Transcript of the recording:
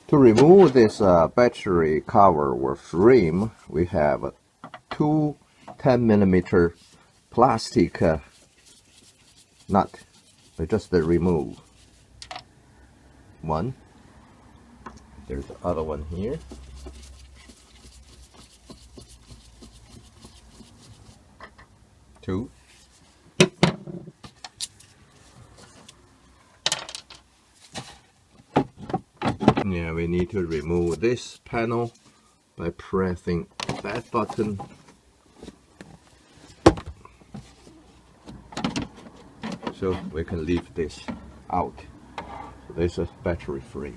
To remove this battery cover or frame, we have two 10mm plastic nut. We just remove one. There's the other one here. Two. Yeah, we need to remove this panel by pressing that button. So we can leave this out. So this is battery free.